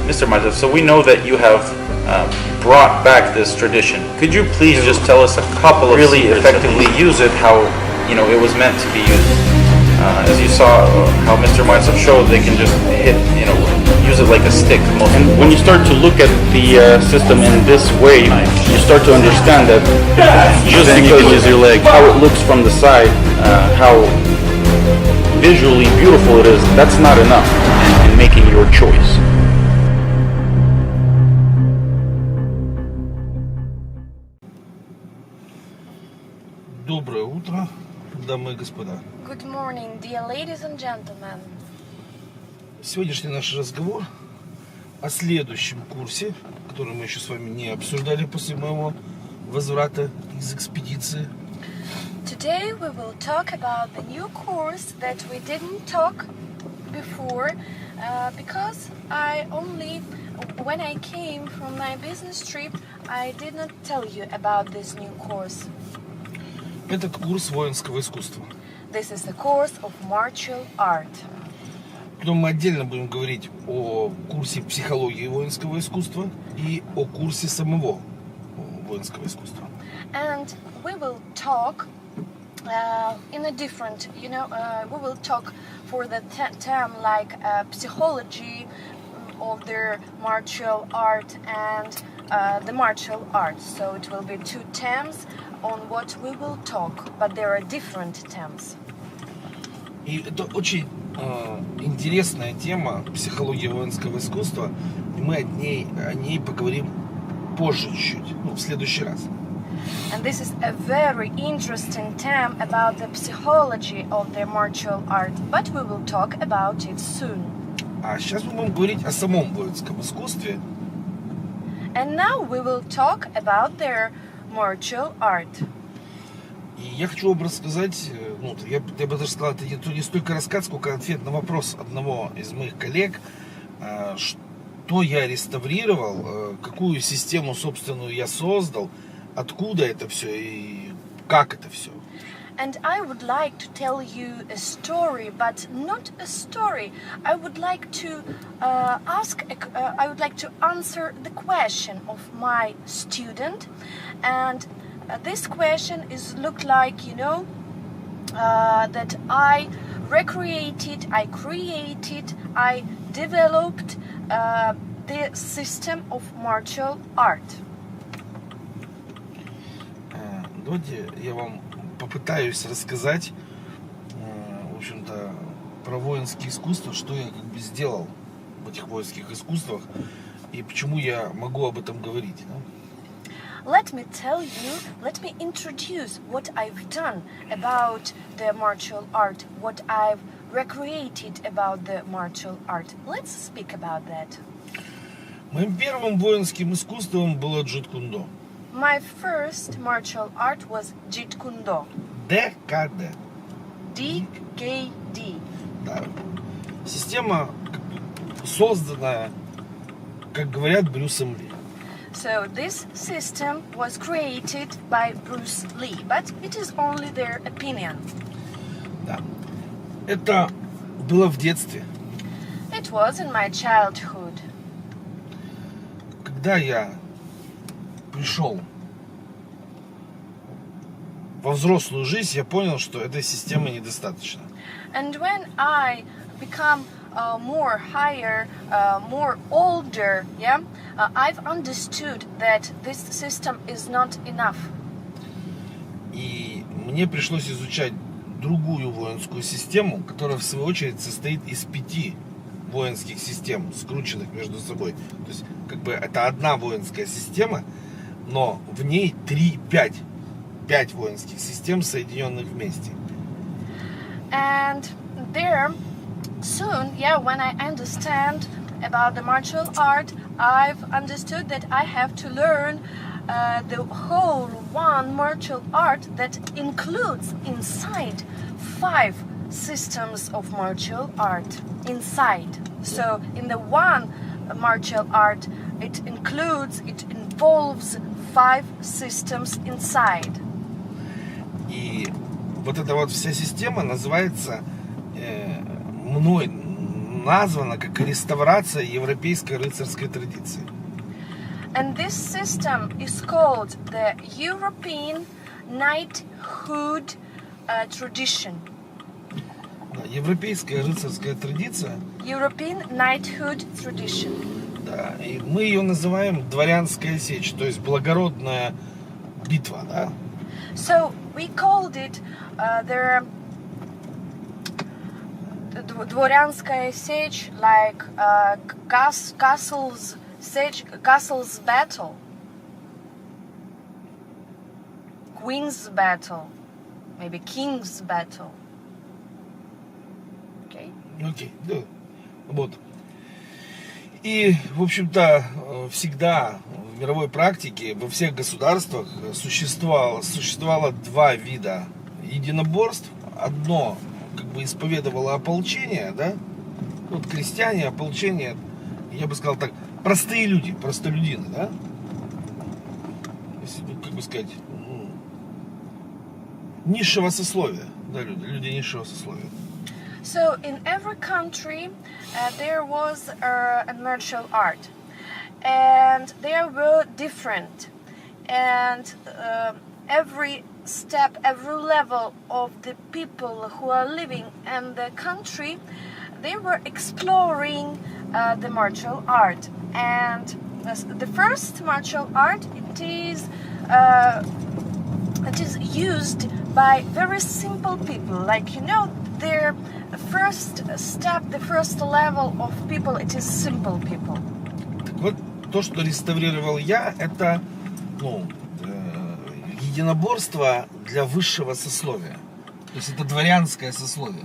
Mr. Martov, so we know that you have brought back this tradition. Could you please just tell us a couple of really effectively use it how it was meant to be used? As you saw how Mr. Martov showed, they can just hit, use it like a stick. And when you start to look at the system in this way, you start to understand that just because use your leg, how it looks from the side, how visually beautiful it is, that's not enough in making your choice. Доброе утро, дамы и господа. Good morning, dear ladies and gentlemen. Сегодняшний наш разговор о следующем курсе, который мы еще с вами не обсуждали после моего возврата из экспедиции. Today we will talk about the new course that we didn't talk before because when I came from my business trip, I did not tell you about this new course. Это курс воинского искусства. This is the course of martial art. Потом мы отдельно будем говорить о курсе психологии воинского искусства и о курсе самого воинского искусства. And we will talk in a different, we will talk for the term like psychology of the martial art and the martial arts. So it will be two terms on what we will talk, but there are different terms. И это очень интересная тема, психология воинского искусства, и мы о ней поговорим позже чуть-чуть, в следующий раз. And this is a very interesting term about the psychology of the martial art, but we will talk about it soon. А сейчас мы будем говорить о самом воинском искусстве. And now we will talk about their martial art. И я хочу вам рассказать, я бы даже сказал, это не столько рассказ, сколько ответ на вопрос одного из моих коллег, что я реставрировал, какую систему собственную я создал, откуда это все и как это все. And I would like to tell you a story, but not a story. I would like to answer the question of my student, and this question is look like that I created, I developed the system of martial art. Давайте я вам попытаюсь рассказать, в общем-то, про воинские искусства, что я сделал в этих воинских искусствах и почему я могу об этом говорить. Let me introduce what I've done about the martial art, what I've recreated about the martial art. Let's speak about that. Моим первым воинским искусством было джит-кундо. My first martial art was Jeet Kune Do. ДКД. DKD. Да. Система, созданная, как говорят, Брюсом Ли. So this system was created by Bruce Lee, but it is only their opinion. Да. Это было в детстве. It was in my childhood. Когда я пришел во взрослую жизнь, я понял, что этой системы недостаточно. And when I become more higher, more older, I've understood that this system is not enough. И мне пришлось изучать другую воинскую систему, которая в свою очередь состоит из 5 воинских систем, скрученных между собой. То есть, это одна воинская система, но в ней 5 воинских систем, соединенных вместе. And there, soon, when I understand about the martial art, I've understood that I have to learn the whole one martial art that includes inside 5 systems of martial art inside. So in the one martial art, it involves 5 systems inside. И вот эта вот вся система называется мной названо как реставрация европейской рыцарской традиции. And this system is called the European knighthood tradition. Да, европейская рыцарская традиция, European knighthood tradition. да, и мы ее называем дворянская сечь, то есть благородная битва, да? So we called it the Dvorянская сечь, like castle's battle, queen's battle, maybe king's battle. Okay. Окей, да. Вот. И, в общем-то, всегда в мировой практике во всех государствах существовало два вида единоборств. Одно как бы исповедовало ополчение, да? Вот крестьяне, ополчение, я бы сказал так, простые люди, простолюдины, да? Если, как бы сказать, низшего сословия, да, люди низшего сословия. So in every country there was a martial art, and they were different, and every step, every level of the people who are living in the country, they were exploring the martial art. And the first martial art, it is used by very simple people, like, you know, their first step, the first level of people, it is simple people. Так вот, то, что реставрировал я, это, единоборство для высшего сословия. То есть это дворянское сословие.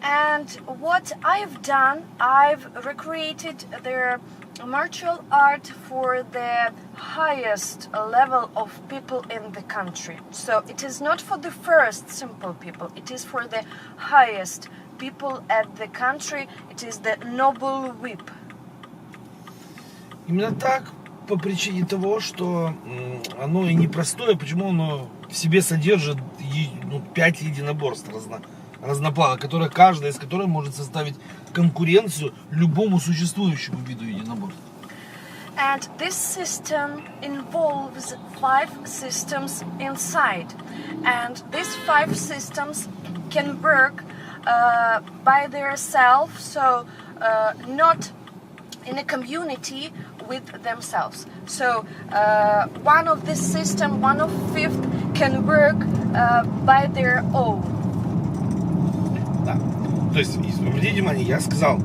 And what I've done, I've recreated the martial art for the highest level of people in the country. So it is not for the first simple people, it is for the highest people at the country, it is the noble whip. Именно так, по причине того, что оно и непростое, почему оно в себе содержит 5 единоборств разноплана, каждая из которых может составить конкуренцию любому существующему виду единоборств. And this system involves 5 systems inside. And these 5 systems can work by themselves, so not in a community with themselves. So one of this system, one of 5th, can work by their own. Да. То есть, обратите внимание, я сказал,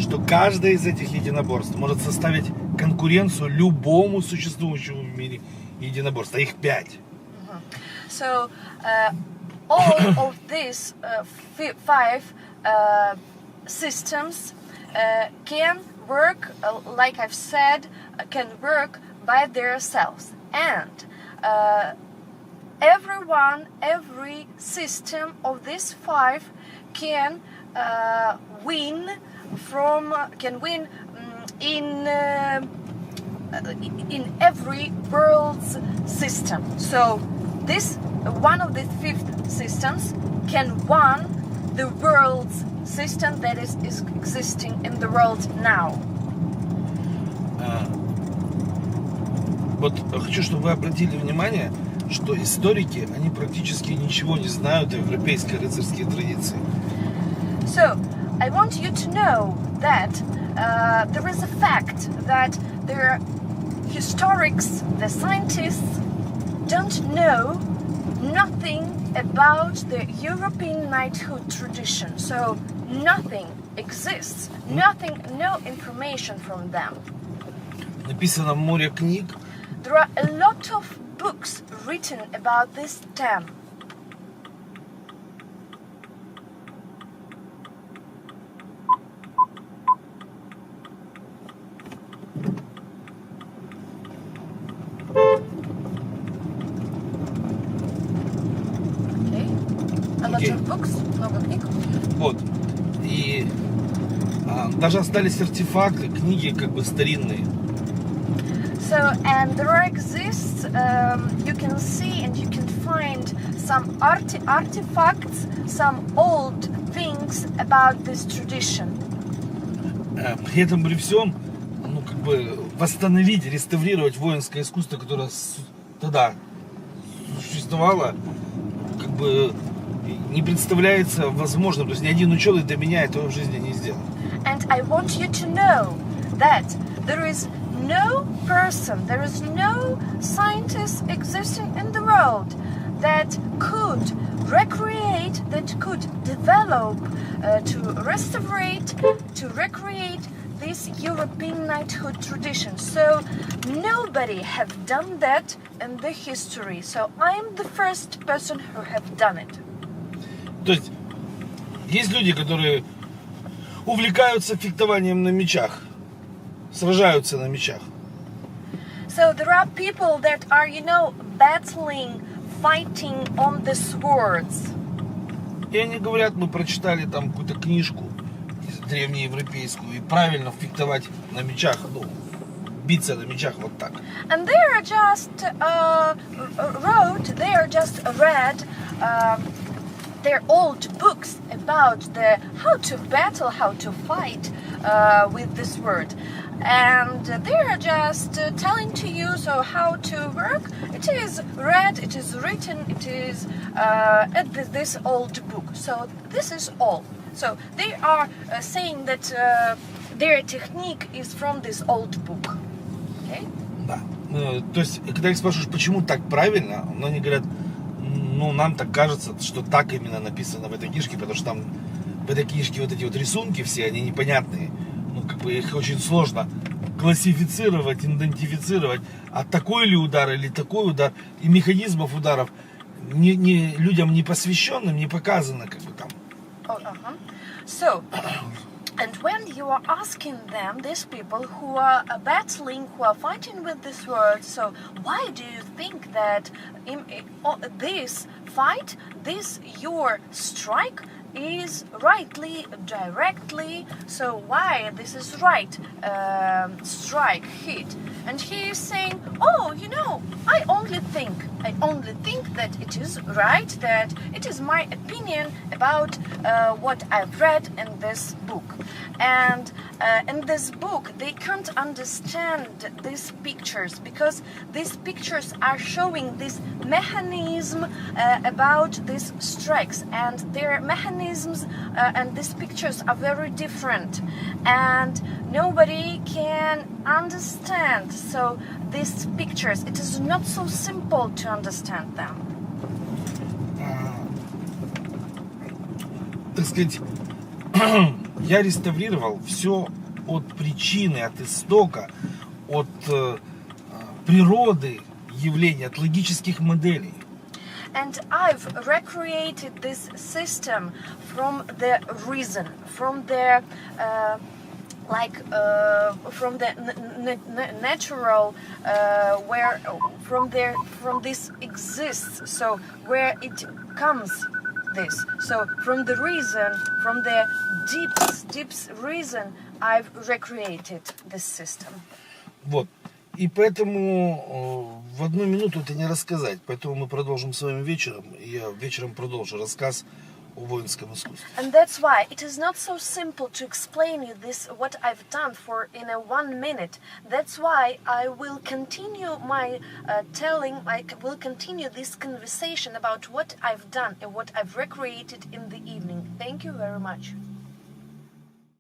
что каждое из этих единоборств может составить конкуренцию любому существующему в мире единоборству. Их 5. So all of these 5 systems can work, like I've said, can work by themselves. And every system of these 5 can win in every world's system. So this one of the 5th systems can win the world's system that is existing in the world now. Вот хочу, чтобы вы обратили внимание, что историки, они практически ничего не знают о европейской рыцарской традиции. So, I want you to know that there is a fact that the historians, the scientists, don't know nothing about the European knighthood tradition. So, nothing exists, no information from them. Написано море книг. There are a lot of books written about this theme. Okay. A lot of books, много книг. Вот. И даже остались артефакты, книги как бы старинные. So, and there exists, you can see and you can find some artifacts, some old things about this tradition. При этом при всем, ну, как бы восстановить, реставрировать воинское искусство, которое тогда существовало, как бы не представляется возможным. То есть ни один ученый до меня этого в жизни не сделал. And I want you to know that there is no person, there is no scientist existing in the world that could recreate, that could develop, to restaurate, to recreate this European knighthood tradition. So nobody have done that in the history. So I am the first person who have done it. То есть люди, которые увлекаются фехтованием на мечах, сражаются на мечах. So there are people that are, battling, fighting on the swords. И они говорят, мы прочитали там какую-то книжку древнеевропейскую, и правильно фехтовать на мечах, ну, биться на мечах вот так. And they are just read their old books about how to battle, how to fight with this word. And they're just telling to you so how to work. It is read, it is written, it is this old book. So this is all. So they are saying that their technique is from this old book. Okay? Да. То есть, когда их спрашиваешь, почему так правильно, но они говорят, ну, нам так кажется, что так именно написано в этой книжке, потому что там в этой книжке вот эти вот рисунки все, они непонятные. Ну, как бы их очень сложно классифицировать, идентифицировать, а такой ли удар или такой удар, и механизмов ударов людям не посвященным не показано, как бы там. So, and when you are asking them, these people who are battling, who are fighting with this word, so why do you think that in this fight, this your strike is rightly, directly, so why this is right, strike, hit? And he is saying, oh, I only think that it is right, that it is my opinion about what I've read in this book. And in this book, they can't understand these pictures because these pictures are showing this mechanism about these strikes, and their mechanisms and these pictures are very different, and nobody can understand. So these pictures, it is not so simple to understand them. Так сказать, я реставрировал все от причины, от истока, от природы явления, от логических моделей. And I've recreated this system from the reason, from the natural where from this exists. So where it comes this. So from the reason, from the deep reason, I've recreated this system. Вот. И поэтому в одну минуту это не рассказать. Поэтому мы продолжим с вами вечером. И я вечером продолжу рассказ о воинском искусстве. And that's why it is not so simple to explain you this, what I've done in a 1 minute. That's why I will continue my I will continue this conversation about what I've done and what I've recreated in the evening. Thank you very much.